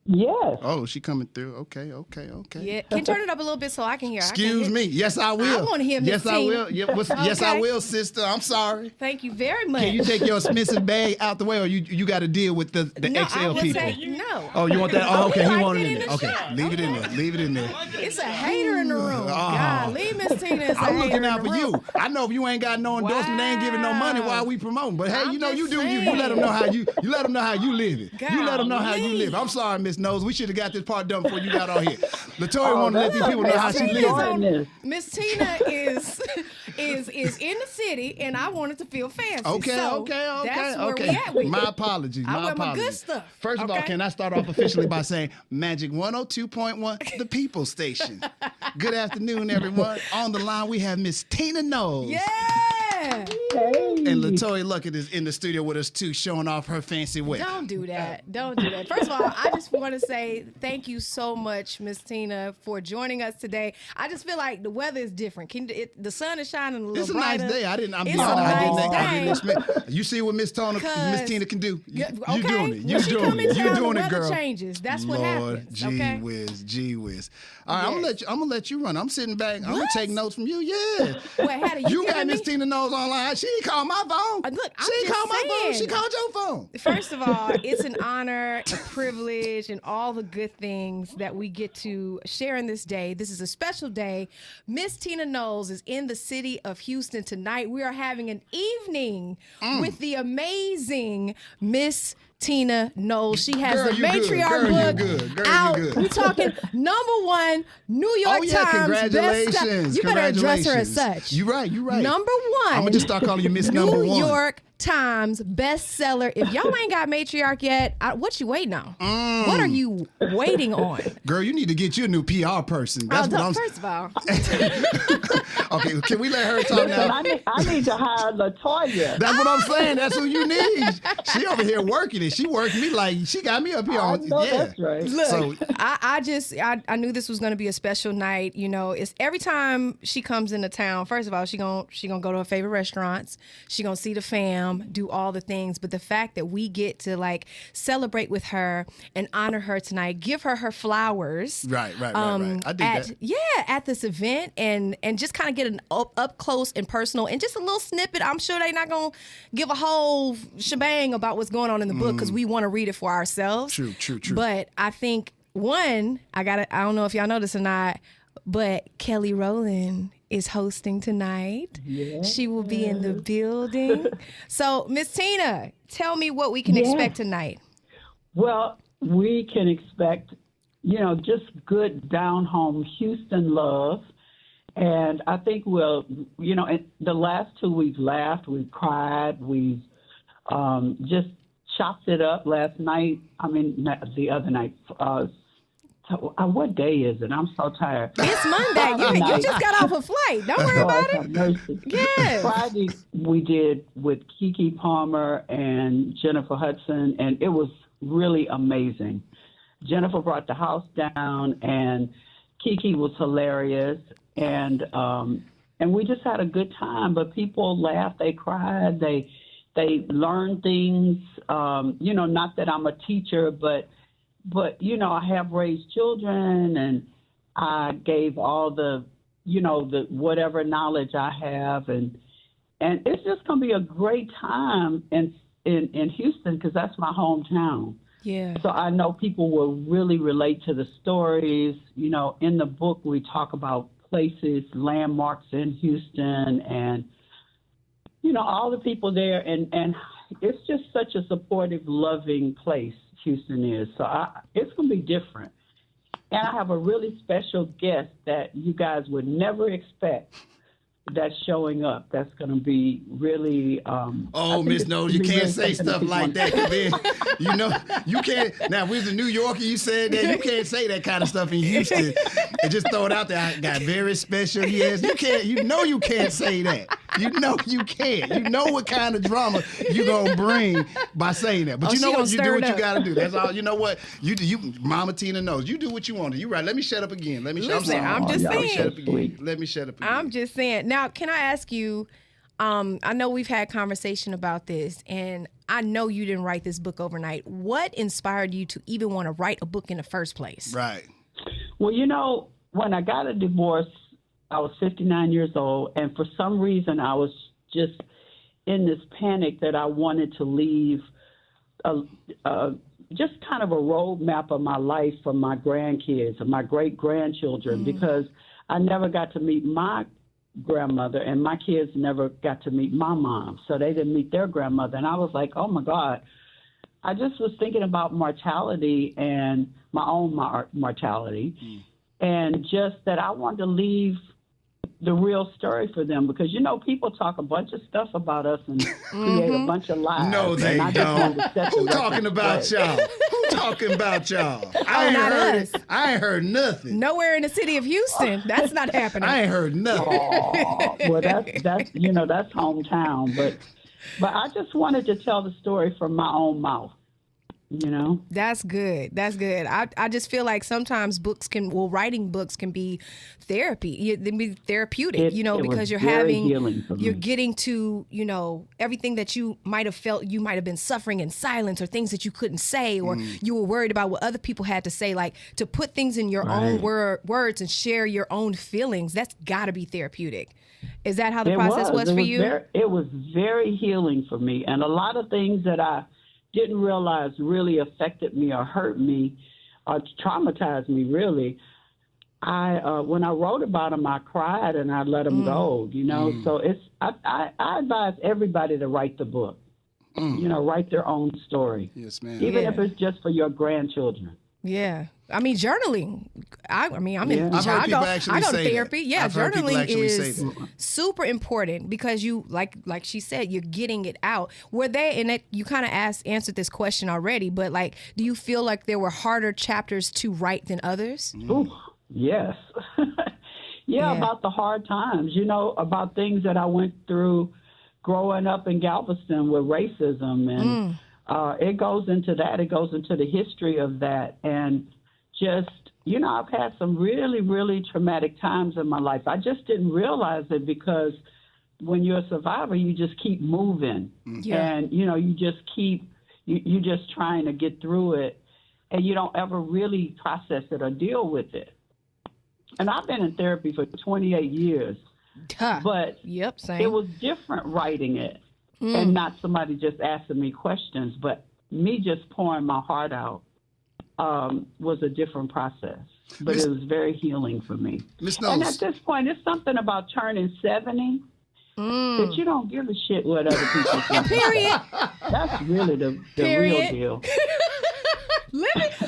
Yes. Oh, she coming through. Okay. Yeah. Can you turn it up a little bit so I can hear? Excuse me. Yes, I will. I want to hear Miss Yes, I Tina. will. Yes, I will, sister. I'm sorry. Thank you very much. Can you take your Smithson bag out the way, or you got to deal with the no, XL I would people? say no. Oh, you want that? Oh, okay. He like wanted it it in in the there. Okay, shot. leave it in there. Leave it in there. It's a hater in the room. God, leave Miss Tina. It's a I'm hater looking in out the for room. you. I know if you ain't got no endorsement, they ain't giving no money. Why are we promoting? But hey, I'm you know you just do you. You saying. let them know how you let them know how you live it. You let them know how you Golly. live. I'm sorry, Miss Knowles. We should have got this part done before you got on here. Latoya want to let these people know how she lives. Miss Tina is in the city, and I wanted to feel fancy. Okay. That's where we at with My it. apologies. I My wear my apologies. good stuff. First of all, can I start off officially by saying Magic 102.1, the People Station. Good afternoon, everyone. On the line, we have Miss Tina Knowles. Yeah. And Latoya Luckett is in the studio with us too, showing off her fancy way. Don't do that. Don't do that. First of all, I just want to say thank you so much, Miss Tina, for joining us today. I just feel like the weather is different. The sun is shining a little It's a brighter. nice day. I didn't Nice expect. You see what Miss Tina can do. You okay. doing it. When she come in You town, doing the it, weather girl. changes. That's what Lord, happens. gee Okay. whiz. All right, I'm gonna let you run. I'm sitting back. I'm gonna take notes from you. Yeah. Wait, how do You got Miss Tina Knowles online. She didn't call my phone. Look, I'm she didn't just call my phone. saying. She called your phone. First of all, it's an honor, a privilege, and all the good things that we get to share in this day. This is a special day. Miss Tina Knowles is in the city of Houston tonight. We are having an evening with the amazing Miss Tina Knowles. She has Girl, the you good. Matriarch Girl, you book good. Girl, you out. good. We're talking #1 New York Oh yeah, Times congratulations. bestseller. You better address her as such. You right. #1. I'm gonna just start calling you Miss Number New One. York Times bestseller. If y'all ain't got Matriarch yet, what you waiting on? What are you waiting on? Girl, you need to get you a new PR person. That's what I'm. First of all, Okay, can we let her talk now? I need to hire Latoya. That's what I'm saying. That's who you need. She over here working it. She worked me like she got me up here on. That's right. look, So- I knew this was going to be a special night. You know, it's every time she comes into town. First of all, she gonna go to her favorite restaurants. She gonna see the fam, do all the things. But the fact that we get to like celebrate with her and honor her tonight, give her flowers. Right. I dig that. Yeah, at this event and just kind of get an up close and personal and just a little snippet. I'm sure they're not gonna give a whole shebang about what's going on in the book because we want to read it for ourselves. True. But I think I don't know if y'all know this or not, but Kelly Rowland is hosting tonight. Yeah. She will be in the building. So, Miss Tina, tell me what we can expect tonight. Well, we can expect, just good down-home Houston love. And I think in the last two we've laughed, we've cried, we've just chopped it up last night. Not the other night. What day is it? I'm so tired. It's Monday. You just got off a flight. Don't worry about it. Yes. Friday we did with Keke Palmer and Jennifer Hudson, and it was really amazing. Jennifer brought the house down, and Keke was hilarious, and we just had a good time. But people laughed, they cried, they learned things. Not that I'm a teacher, but I have raised children, and I gave all the whatever knowledge I have, and it's just gonna be a great time in Houston because that's my hometown. Yeah. So I know people will really relate to the stories. In the book we talk about places, landmarks in Houston, and all the people there, and it's just such a supportive, loving place. Houston is. So it's going to be different. And I have a really special guest that you guys would never expect that's showing up. That's going to be really... Miss Knowles, you can't say stuff like that. Then, you can't... Now, if we was in New York and you said that, you can't say that kind of stuff in Houston and just throw it out there. I got very special yes. You can't... you can't say that. You can't. You know what kind of drama you gonna bring by saying that. But you know what? You do what you gotta do. That's all. You know what? You Mama Tina knows. You do what you want to. You right. Let me shut up again. Listen, I'm just saying. Let me shut up again. I'm just saying. Now, can I ask you, I know we've had conversation about this, and I know you didn't write this book overnight. What inspired you to even want to write a book in the first place? Right. Well, when I got a divorce, I was 59 years old, and for some reason I was just in this panic that I wanted to leave just kind of a roadmap of my life for my grandkids and my great-grandchildren, because I never got to meet my grandmother, and my kids never got to meet my mom, so they didn't meet their grandmother. And I was like, oh, my God. I just was thinking about mortality and my own mortality, and just that I wanted to leave the real story for them, because, people talk a bunch of stuff about us and create a bunch of lies. No, they don't. Who talking about y'all? Who talking about y'all? I ain't heard nothing. Nowhere in the city of Houston. That's not happening. I ain't heard nothing. Oh, well, that's that's hometown. But I just wanted to tell the story from my own mouth. That's good. That's good. I just feel like sometimes writing books can be therapy. It can be therapeutic, because you're getting to, everything that you might have felt you might have been suffering in silence, or things that you couldn't say, or you were worried about what other people had to say. Like, to put things in your own words and share your own feelings, that's got to be therapeutic. Is that how the process was for you? It was very healing for me. And a lot of things that I didn't realize really affected me or hurt me or traumatized me, really. When I wrote about them, I cried and I let them go, So I advise everybody to write the book, write their own story. Yes, ma'am. Even if it's just for your grandchildren. Yeah. I mean, journaling. I go to therapy. Yeah, journaling is super important, because you, like she said, you're getting it out. You kind of answered this question already, but do you feel like there were harder chapters to write than others? Ooh, yes. Yeah, about the hard times, about things that I went through growing up in Galveston with racism, and it goes into that. It goes into the history of that. And just, I've had some really, really traumatic times in my life. I just didn't realize it, because when you're a survivor, you just keep moving. Yeah. And, you just you're just trying to get through it, and you don't ever really process it or deal with it. And I've been in therapy for 28 years. But same. It was different writing it. And not somebody just asking me questions, but me just pouring my heart out was a different process. But it was very healing for me. Ms. Knowles. And at this point, it's something about turning 70 that you don't give a shit what other people think. Period. That's really the real deal.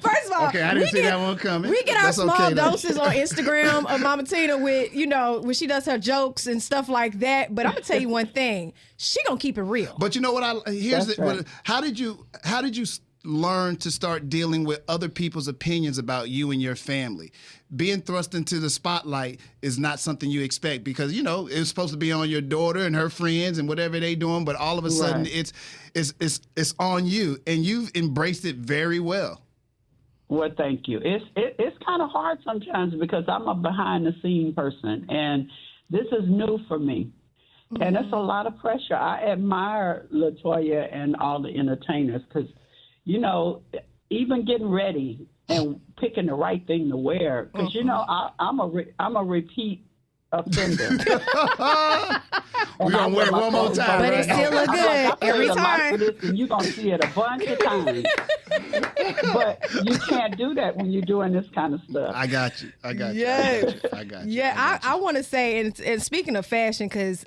First of all, okay, I didn't see that one coming. We get our small doses on Instagram of Mama Tina with, when she does her jokes and stuff like that. But I'm gonna tell you one thing: she gonna keep it real. But how did you learn to start dealing with other people's opinions about you and your family? Being thrust into the spotlight is not something you expect, because it's supposed to be on your daughter and her friends and whatever they doing, but all of a sudden it's on you, and you've embraced it very well. Well, thank you. It's kind of hard sometimes, because I'm a behind the scene person, and this is new for me. And it's a lot of pressure. I admire LaToya and all the entertainers, because even getting ready and picking the right thing to wear, because I'm a repeat offender. We're gonna wear it one more time, but it still look good every time. And you're gonna see it a bunch of times. But you can't do that when you're doing this kind of stuff. I got you. Yeah. I got you. Yeah, I want to say, and speaking of fashion, because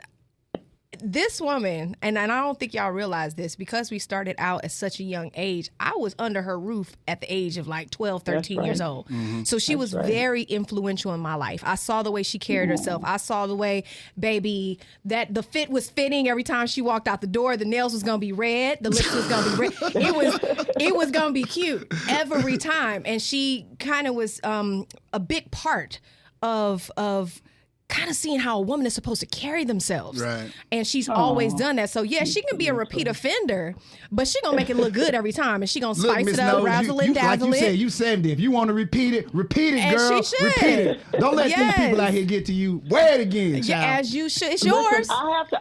this woman, and I don't think y'all realize this, because we started out at such a young age, I was under her roof at the age of 12, 13 years old. Mm-hmm. So she was very influential in my life. I saw the way she carried herself. I saw the way, baby, that the fit was fitting every time she walked out the door. The nails was going to be red. The lips was going to be red. It was going to be cute every time. And she kind of was a big part of kind of seeing how a woman is supposed to carry themselves. Right. And she's always done that. So, yeah, she can be a repeat offender, but she going to make it look good every time. And she going to spice it up, razzle it, dazzle it. Like you said, you 70. If you want to repeat it, and girl. She should. Repeat it. Don't let these people out here get to you. Wear it again, child. Yeah, as you should. It's yours. Listen,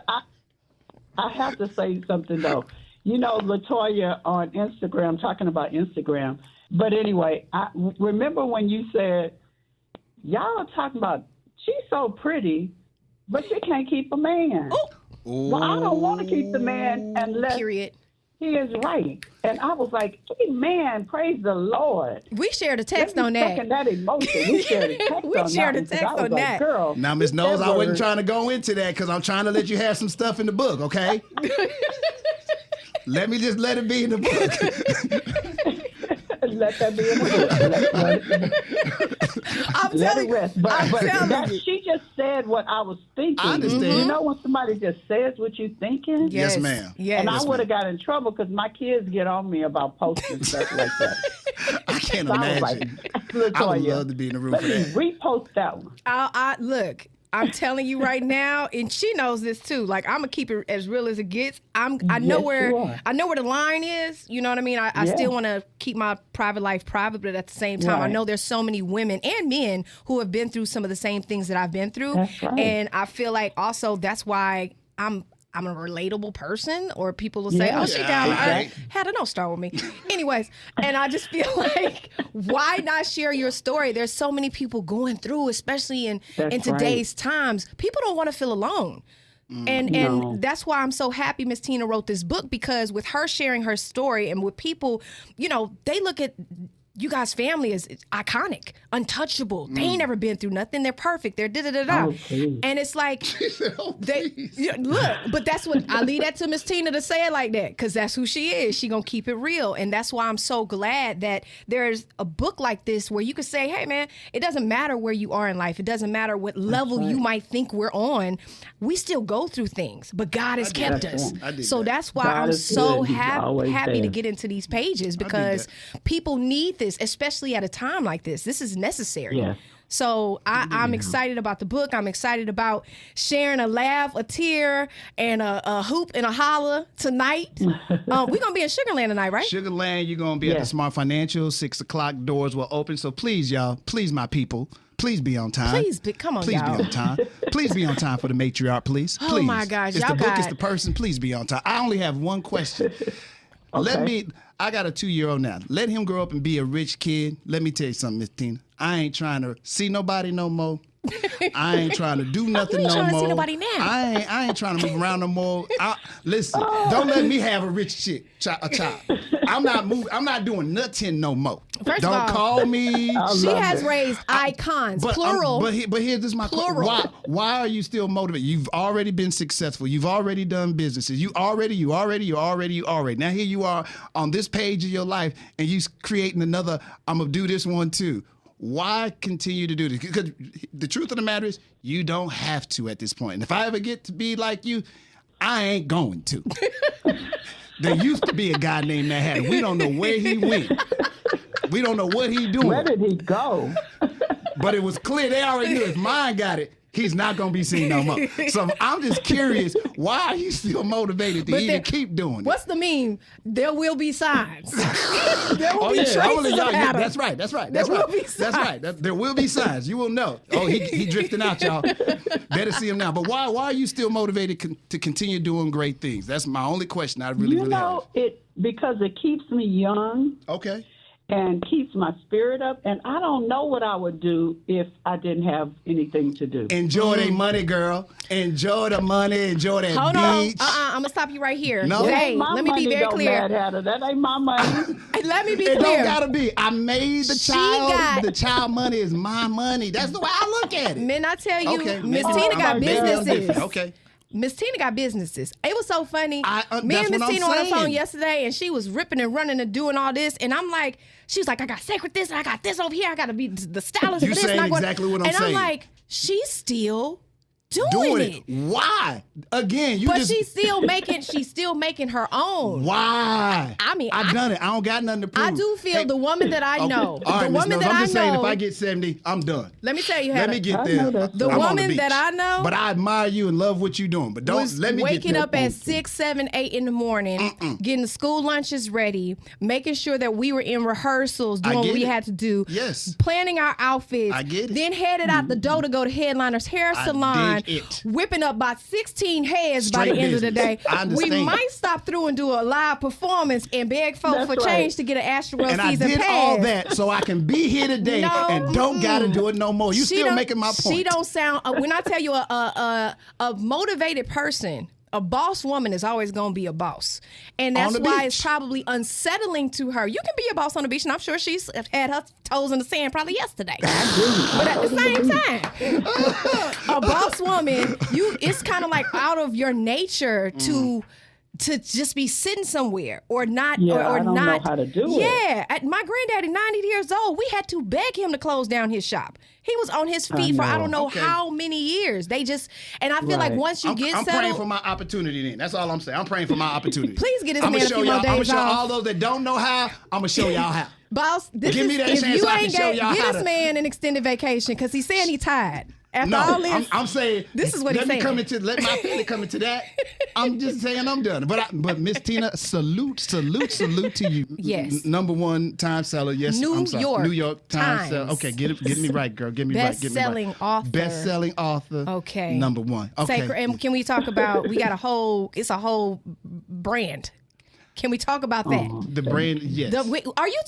I have to say something, though. You know, LaToya on Instagram, talking about Instagram. But anyway, I remember when you said, y'all are talking about, she's so pretty, but she can't keep a man. Ooh. Well, I don't want to keep the man unless Period. he is right. And I was like, man, praise the Lord. We shared a text on that. Second that emotion. We shared a text We on shared that. a text I was on like, that. Girl, Now, Miss Knowles, I wasn't trying to go into that because I'm trying to let you have some stuff in the book, okay? Let me just let it be in the book. let that be in the book. I'm Let telling it rest. you. But I'm telling that, you. she just said what I was thinking. I understand. You know when somebody just says what you're thinking? Yes, ma'am. Yes. And I would have got in trouble because my kids get on me about posting stuff like that. I can't So I was imagine. like, I would LaToya, love to be in the room let for me that. repost that one. Look, I'm telling you right now, and she knows this too. Like, I'm gonna keep it as real as it gets. I know Yes, you are. I know where the line is. You know what I mean? I Yeah. still want to keep my private life private, but at the same time, I Right. know there's so many women and men who have been through some of the same things that I've been through. That's right. And I feel like also that's why I'm a relatable person, or people will say, Yeah. "Oh, she down to Right. earth." Heather, don't start with me. Anyways, and I just feel like, why not share your story? There's so many people going through, especially in That's today's times. People don't want to feel alone. And No. that's why I'm so happy Miss Tina wrote this book, because with her sharing her story and with people, you know, they look at you guys' family as iconic, untouchable. They ain't never been through nothing. They're perfect. They're da-da-da-da. Oh, please. And it's like, Oh, they look, but that's what I leave that to Miss Tina to say it like that, because that's who she is. She gonna keep it real, and that's why I'm so glad that there's a book like this where you can say, "Hey, man, it doesn't matter where you are in life. It doesn't matter what level you might think we're on. We still go through things, but God has kept us." I dig So that. that's why God I'm is so good. He's always happy to there. get into these pages, because people need this, especially at a time like this. This is necessary. Yes. So I'm excited about the book. I'm excited about sharing a laugh, a tear, and a hoop and a holler tonight. We're gonna be in Sugarland tonight, right? Sugarland, you're going to be at the Smart Financial. 6 o'clock, doors will open. So please, y'all, please, my people, please be on time. Come on, Please y'all. be on time. Please be on time for the matriarch, please. Oh, Please. my gosh, It's y'all the book, it's got- the person. Please be on time. I only have one question. I got a 2-year-old now. Let him grow up and be a rich kid. Let me tell you something, Miss Tina. I ain't trying to see nobody no more. I ain't trying to do nothing You ain't no trying to more. see nobody now. I ain't trying to move around no more. Listen, don't let me have a rich child. I'm not doing nothing no more. First Don't of all, call me. She love has it. raised icons, plural. But here's this my question. Plural. Why are you still motivated? You've already been successful. You've already done businesses. You already. Now here you are on this page of your life, and you creating another. I'm gonna do this one too. Why continue to do this? Because the truth of the matter is, you don't have to at this point. And if I ever get to be like you, I ain't going to. There used to be a guy named that had it. We don't know where he went. We don't know what he doing. Where did he go? But it was clear they already knew if mine got it, he's not gonna be seen no more. So I'm just curious, why are you still motivated to even keep doing it? What's the meme? There will be signs. There will be traces of Adam. That's right. There will be signs. There will be signs. You will know. Oh, he drifting out, y'all. Better see him now. But why are you still motivated to continue doing great things? That's my only question. I really have. Because it keeps me young. Okay. And keeps my spirit up. And I don't know what I would do if I didn't have anything to do. Enjoy their money, girl. Enjoy the money. Enjoy that Hold on. beach. I'm going to stop you right here. No. Hey, My let me be money very don't clear. matter. That ain't my money. Let me be It clear. don't gotta be. I made the child. The child money is my money. That's the way I look at it. Men, I tell you, Okay, Miss maybe Tina I'm got maybe I'm businesses. different. Okay. Miss Tina got businesses. It was so funny. Me that's and Miss what I'm Tina on the phone saying. yesterday, and she was ripping and running and doing all this, and I'm like, she was like, I got sacred this, and I got this over here. I got to be the stylist You for this. saying and I got- exactly what I'm and saying. I'm like, she's still doing it. Why? Again, you But just. she's still making her own. Why? I mean, I've done it. I don't got nothing to prove. I do feel the woman that I know, All right, the Miss woman Knowles, that I'm I just saying, know. if I get 70, I'm done. Let me tell you, Let Hannah, me get I there. know that's the right. I'm on woman beach. that I know. But I admire you and love what you're doing. But don't was let me get waking there. up at 6, 7, 8 in the morning, getting the school lunches ready, making sure that we were in rehearsals, doing what get we it. had to do, Yes. planning our outfits, I get it. then headed out the door to go to Headliner's hair salon, line, whipping up about 16 heads by the end of the day. We might stop through and do a live performance and beg folks for change to get an Astroworld season pass. And I did all that so I can be here today and don't gotta do it no more. You still making my point. She don't sound. When I tell you a motivated person. A boss woman is always going to be a boss. And that's why it's probably unsettling to her. You can be a boss on the beach, and I'm sure she's had her toes in the sand probably yesterday. But at the same time, a boss woman, it's kind of like out of your nature to just be sitting somewhere or not or I don't not know how to do it. Yeah, my granddaddy, 90 years old, we had to beg him to close down his shop. He was on his feet for I don't know how many years. They just, and I feel like once you get settled. I'm praying for my opportunity then. That's all I'm saying. I'm praying for my opportunity. Please get this man a few more days off. I'm going to show all those that don't know how, I'm going to show y'all how. Boss, give me that chance so I can show y'all how. Get this man an extended vacation because he's saying he's tired. After all this, I'm saying this is what he's saying. Let my family come into that. I'm just saying I'm done. But Miss Tina, salute to you. Yes. Number one time seller. Yes. New York Times seller. Okay, get me right, girl. Get me right. Best-selling author. Best-selling author. Okay. Number one. Okay. And can we talk about? We got it's a whole brand. Can we talk about that? The brand, yes.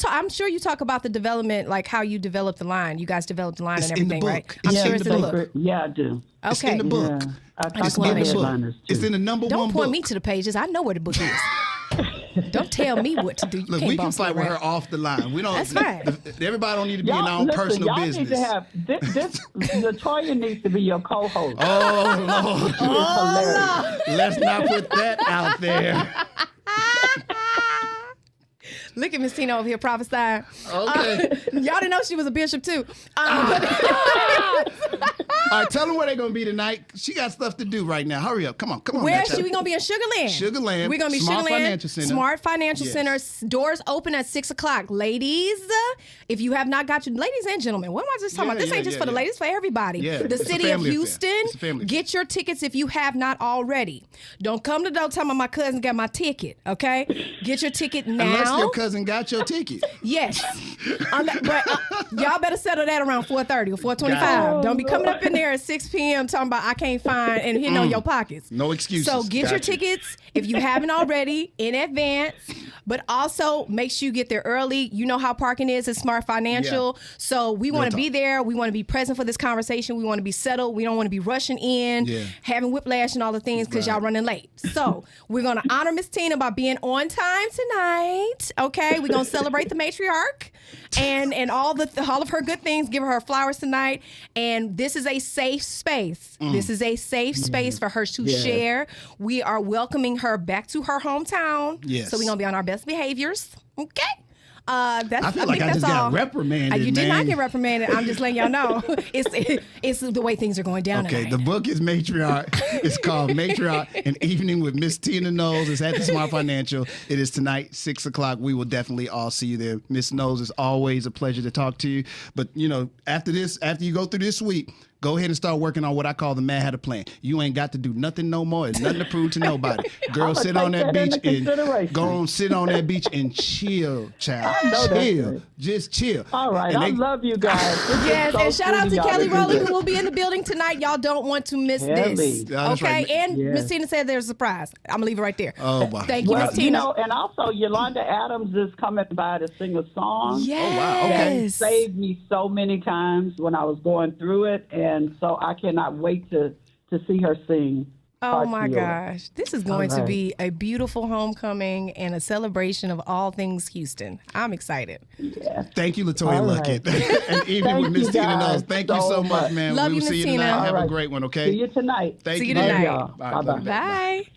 I'm sure you talk about the development, like how you developed the line. You guys developed the line it's and everything, in the book. right? I'm sure it's in the book. Yeah, I do. Okay. It's in the book. Yeah. I talk about headliners too. It's in the number one book. Don't point me to the pages. I know where the book is. Don't tell me what to do. Look, we can fight with her off the line. We don't. That's fine. Everybody don't need to be in our own personal business. Y'all need to have Latoya needs to be your co-host. Oh Lord! Let's not put that out there. Look at Miss Tina over here prophesying. Okay. Y'all didn't know she was a bishop too. All right, tell them where they're going to be tonight. She got stuff to do right now. Hurry up. Come on. Where is she? We're going to be in Sugar Land. Sugar Land. We're going to be Smart Sugar Land. Financial Center. Smart Financial Center. Doors open at 6 o'clock. Ladies, if you have not got your, ladies and gentlemen, what am I just talking about? This ain't just for the ladies, for everybody. Yeah, the city of Houston, get get your tickets if you have not already. Don't come to the door telling me my cousin got my ticket, okay? Get your ticket now. Unless your cousin got your ticket. Yes. But y'all better settle that around 4:30 or 4:25. Don't be coming up in there at 6 p.m. talking about I can't find and hitting on your pockets. No excuses. So get your tickets if you haven't already in advance. But also make sure you get there early. You know how parking is at Smart Financial. Yeah. So we want to be there. We want to be present for this conversation. We want to be settled. We don't want to be rushing in, having whiplash and all the things because y'all running late. So we're going to honor Miss Tina by being on time tonight. Okay, we're going to celebrate the Matriarch and all of her good things. Give her flowers tonight. And this is a safe space. This is a safe space for her to share. We are welcoming her back to her hometown. Yes. So we're going to be on our best behaviors. Okay. I feel like I just got reprimanded. You did not get reprimanded. I'm just letting y'all know. It's the way things are going down. Okay, the book is Matriarch. It's called Matriarch, An Evening with Miss Tina Knowles. It's at the Smart Financial. It is tonight, 6 o'clock. We will definitely all see you there. Miss Knowles, it's always a pleasure to talk to you. But, after you go through this week, go ahead and start working on what I call the Mad Hatter Plan. You ain't got to do nothing no more. It's nothing to prove to nobody. Girl, sit on that beach and go on, sit on that beach and chill, child. Chill. Just chill. All right. I love you guys. Yes, and shout out to Kelly Rowland, who will be in the building tonight. Y'all don't want to miss this. Okay? Right. And Miss Tina said there's a surprise. I'm going to leave it right there. Oh, wow. Thank you, Miss Tina. And also, Yolanda Adams is coming by to sing a song. Yes. Oh, wow. Okay. That saved me so many times when I was going through it. And so I cannot wait to see her sing. Oh my gosh. This is going to be a beautiful homecoming and a celebration of all things Houston. I'm excited. Yeah. Thank you, LaToya Luckett. And even with Miss Tina Knowles. Thank you so much, man. Love we will you, see you Tina. tonight. Have a great one, okay? See you tonight. Thank see you tonight. Bye. Bye.